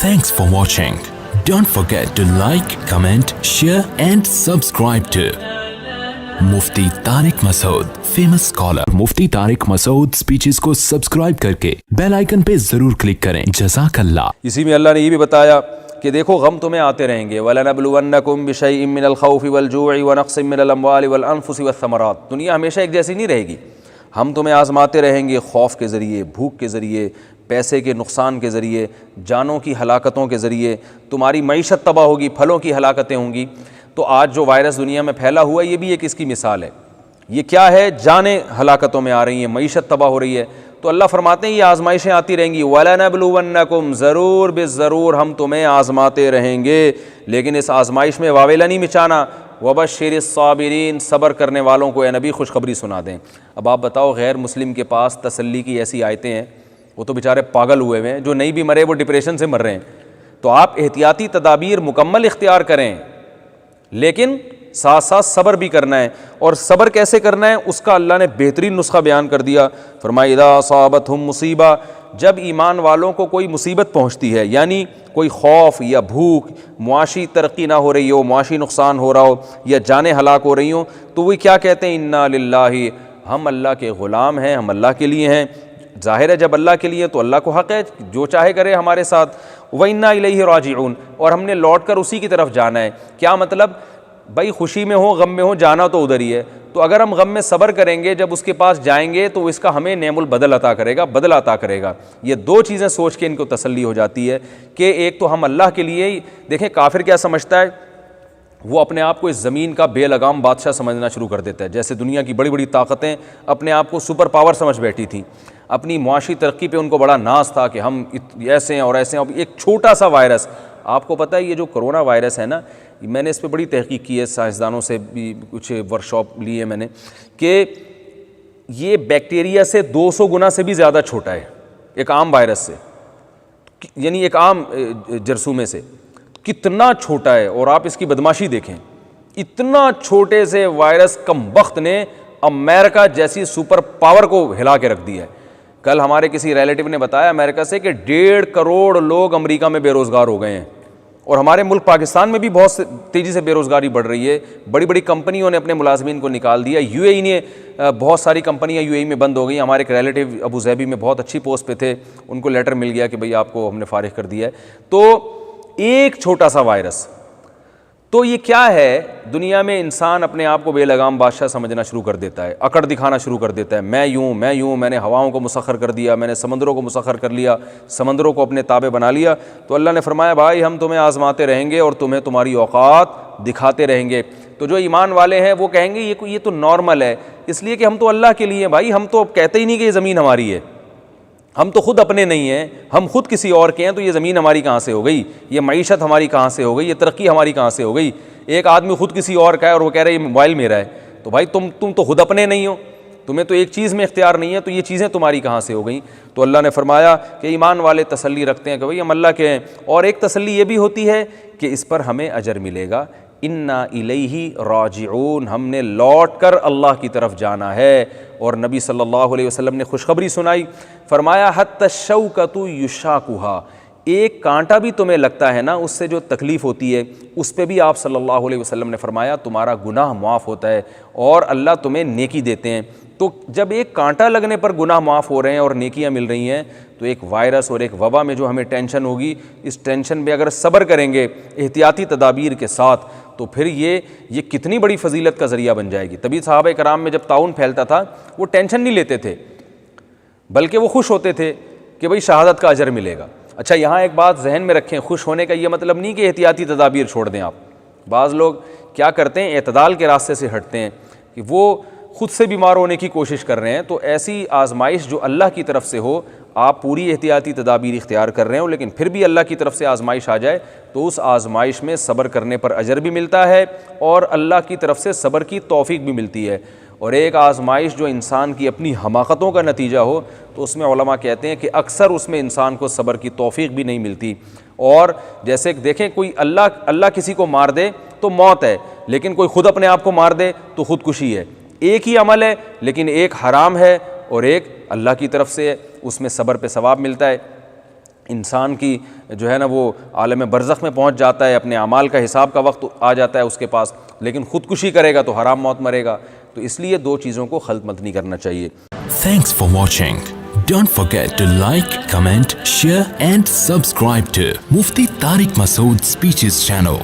Thanks for watching. Don't forget to like, comment, share and subscribe to Mufti Tariq Masood, famous scholar. Mufti Tariq Masood speeches को subscribe करके bell icon पे जरूर click करें. जज़ाकल्लाह. इसी में अल्लाह ने ये भी बताया कि देखो गम तुम्हें आते रहेंगे. वलनबलुवन्नकुम बिशैइन मिनल खौफि वल जूइ व नक़्सिम मिनल अम्वालि वल अनफुसि वस्समरात. दुनिया हमेशा एक जैसी नहीं रहेगी. हम तुम्हें आजमाते रहेंगे खौफ के ज़रिए, भूख के ज़रिए, पैसे के नुकसान के ज़रिए, जानों की हलाकतों के ज़रिए. तुम्हारी मईशत तबाह होगी, फलों की हलाकतें होंगी. तो आज जो वायरस दुनिया में फैला हुआ है ये भी एक इसकी मिसाल है. ये क्या है? जानें हलाकतों में आ रही हैं, मईशत तबाह हो रही है. तो अल्लाह फरमाते हैं ये आजमाइशें आती रहेंगी. वलनबलुवन्नकुम, ज़रूर बेज़रूर हम तुम्हें आजमाते रहेंगे. लेकिन इस आजमाइश में वावेला नहीं मिटाना. वबश्शिरिस साबिरीन, सब्र करने वालों को ए नबी खुशखबरी सुना दें. अब आप बताओ, गैर मुस्लिम के पास तसल्ली की ऐसी आयतें हैं, वो तो बेचारे पागल हुए हुए हैं. जो नहीं भी मरे वो डिप्रेशन से मर रहे हैं. तो आप एहतियाती तदाबीर मुकम्मल इख्तियार करें, लेकिन साथ साथ सब्र भी करना है. और सब्र कैसे करना है उसका अल्लाह ने बेहतरीन नुस्खा बयान कर दिया. फरमाया इदा असाबतहुम मुसीबा, जब ईमान वालों को कोई मुसीबत पहुँचती है, यानी कोई खौफ या भूख, मुआशी तरक्की ना हो रही हो, मुआशी नुकसान हो रहा हो या जानें हलाक हो रही हो, तो वही क्या कहते हैं? इन्ना लिल्लाहि, हम अल्लाह के ग़ुलाम हैं, हम अल्लाह के लिए हैं. ज़ाहिर है जब अल्लाह के लिए तो अल्लाह को हक़ है जो चाहे करे हमारे साथ. व इन्ना इलैहि राजिऊन, और हमने लौट कर उसी की तरफ जाना है. क्या मतलब? भाई खुशी में हो, गम में हो, जाना तो उधर ही है. तो अगर हम गम में सब्र करेंगे, जब उसके पास जाएंगे तो इसका हमें नेमुल बदल अता करेगा, बदल अता करेगा. ये दो चीज़ें सोच के इनको तसल्ली हो जाती है कि एक तो हम अल्लाह के लिए ही. देखें काफिर क्या समझता है, वो अपने आप को इस ज़मीन का बेलगाम बादशाह समझना शुरू कर देता है. जैसे दुनिया की बड़ी बड़ी ताकतें अपने आप को सुपर पावर समझ बैठी थी. अपनी मुआशी तरक्की पे उनको बड़ा नाज था कि हम ऐसे हैं और ऐसे हैं. अब एक छोटा सा वायरस, आपको पता है ये जो कोरोना वायरस है ना, मैंने इस पे बड़ी तहकीक की है, साइंसदानों से भी कुछ वर्कशॉप ली है मैंने, कि ये बैक्टीरिया से 200 गुना से भी ज़्यादा छोटा है एक आम वायरस से, यानी एक आम जरसूमे से. कितना छोटा है. और आप इसकी बदमाशी देखें, इतना छोटे से वायरस कमबख्त ने अमेरिका जैसी सुपर पावर को हिला के रख दिया है. कल हमारे किसी रिलेटिव ने बताया अमेरिका से कि 1.5 करोड़ लोग अमेरिका में बेरोज़गार हो गए हैं. और हमारे मुल्क पाकिस्तान में भी बहुत तेज़ी से बेरोज़गारी बढ़ रही है. बड़ी बड़ी कंपनियों ने अपने मुलाजमीन को निकाल दिया. यूएई ने बहुत सारी कंपनियां यूएई में बंद हो गई. हमारे एक रिलेटिव अबू ज़ैबी में बहुत अच्छी पोस्ट पे थे, उनको लेटर मिल गया कि भाई आपको हमने फारिग कर दिया है. तो एक छोटा सा वायरस. तो ये क्या है, दुनिया में इंसान अपने आप को बेलगाम बादशाह समझना शुरू कर देता है, अकड़ दिखाना शुरू कर देता है. मैं यूँ, मैंने हवाओं को मुसख्खर कर दिया, मैंने समंदरों को मुसख्खर कर लिया, समंदरों को अपने ताबे बना लिया. तो अल्लाह ने फरमाया भाई हम तुम्हें आजमाते रहेंगे और तुम्हें तुम्हारी औकात दिखाते रहेंगे. तो जो ईमान वाले हैं वो कहेंगे ये तो नॉर्मल है, इसलिए कि हम तो अल्लाह के लिए. भाई हम तो कहते ही नहीं कि ये ज़मीन हमारी है, हम तो खुद अपने नहीं हैं, हम खुद किसी और के हैं. तो ये ज़मीन हमारी कहाँ से हो गई, ये मईशत हमारी कहाँ से हो गई, ये तरक्की हमारी कहाँ से हो गई. एक आदमी खुद किसी और का है और वो कह रहा है ये मोबाइल मेरा है. तो भाई तुम तो खुद अपने नहीं हो, तुम्हें तो एक चीज़ में इख्तियार नहीं है, तो ये चीज़ें तुम्हारी कहाँ से हो गई. तो अल्लाह ने फरमाया कि ईमान वाले तसल्ली रखते हैं कि भाई हम अल्लाह के हैं. और एक तसल्ली ये भी होती है कि इस पर हमें अजर मिलेगा. इन्ना इलैहि राजिऊन, हमने लौट कर अल्लाह की तरफ जाना है. और नबी सल्लल्लाहु अलैहि वसल्लम ने खुशखबरी सुनाई. फरमाया हत्ता शौकतु युशाकुहा, एक कांटा भी तुम्हें लगता है ना, उससे जो तकलीफ़ होती है उस पे भी आप सल्लल्लाहु अलैहि वसल्लम ने फरमाया तुम्हारा गुनाह माफ़ होता है और अल्लाह तुम्हें नेकी देते हैं. तो जब एक कांटा लगने पर गुनाह माफ़ हो रहे हैं और नेकियां मिल रही हैं, तो एक वायरस और एक वबा में जो हमें टेंशन होगी, इस टेंशन में अगर सब्र करेंगे एहतियाती तदाबीर के साथ, तो फिर ये कितनी बड़ी फजीलत का ज़रिया बन जाएगी. तभी सहाबा कराम में जब ताउन फैलता था वो टेंशन नहीं लेते थे, बल्कि वो खुश होते थे कि भाई शहादत का अजर मिलेगा. अच्छा, यहाँ एक बात जहन में रखें, खुश होने का ये मतलब नहीं कि एहतियाती तदाबीर छोड़ दें आप. बाज़ लोग क्या करते हैं, एतदाल के रास्ते से हटते हैं कि वो खुद से बीमार होने की कोशिश कर रहे हैं. तो ऐसी आजमाइश जो अल्लाह की तरफ से हो, आप पूरी एहतियाती तदाबीर इख्तियार कर रहे हो, लेकिन फिर भी अल्लाह की तरफ से आजमाइश आ जाए तो उस आजमाइश में सब्र करने पर अजर भी मिलता है और अल्लाह की तरफ से सब्र की तौफीक भी मिलती है. और एक आजमाइश जो इंसान की अपनी हमाकतों का नतीजा हो, तो उसमें उलमा कहते हैं कि अक्सर उसमें इंसान को सब्र की तौफीक भी नहीं मिलती. और जैसे देखें, कोई अल्लाह किसी को मार दे तो मौत है, लेकिन कोई खुद अपने आप को मार दे तो खुदकुशी है. एक ही अमल है, लेकिन एक हराम है और एक अल्लाह की तरफ से है, उसमें सब्र पे सवाब मिलता है. انسان کی جو ہے نا وہ عالم برزخ میں پہنچ جاتا ہے, اپنے اعمال کا حساب کا وقت آ جاتا ہے اس کے پاس, لیکن خودکشی کرے گا تو حرام موت مرے گا. تو اس لیے دو چیزوں کو خلط مت نہیں کرنا چاہیے. Thanks for watching. Don't forget to like, comment, share and subscribe to Mufti Tariq Masood Speeches channel.